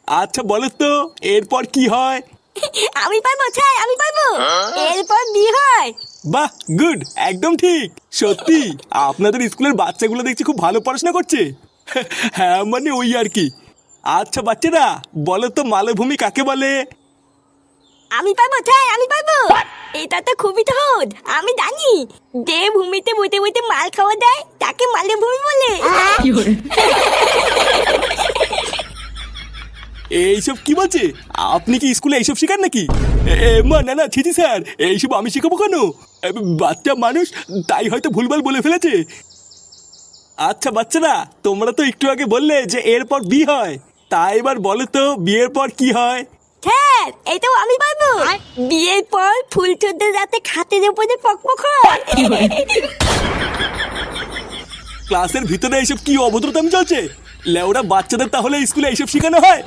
আচ্ছা বলো তো এরপর কি হয়? আমি পারবো স্যার, আমি পারবো। এরপর বি হয়। বাহ, গুড, একদম ঠিক। সত্যি আপনাদের স্কুলের বাচ্চাগুলো দেখছি খুব ভালো পড়াশোনা করছে। হ্যাঁ মানে ওই আর কি। আচ্ছা বাচ্চারা বলো তো মালভূমি কাকে বলে? আমি পারবো স্যার, আমি পারবো। এটা তো খুবই সহজ, আমি জানি। যে ভূমিতে বসে বসে মাল খাওয়া যায় তাকে মালভূমি বলে। এইসব কি বলছে? আপনি কি স্কুলে এইসব শেখান নাকি? মা না না, ছিছি স্যার, এইসব আমি শেখাবো কেন? বাচ্চা মানুষ, তাই হয়তো ভুলভাল বলে ফেলেছে। আচ্ছা বাচ্চারা তোমরা তো একটু আগে বললে যে এরপর বি হয়, তাই এবার বলো তো বিয়ের পর কি হয়? স্যার এটাও আমি পারবো। বিয়ের পর ফুল চোদ্দের রাতে খাটের উপরে পকপক হয়। ক্লাসের ভিতরে এইসব কি অভদ্রতামি চলছে? লেওরা বাচ্চাদের তাহলে স্কুলে এইসব শেখানো হয়?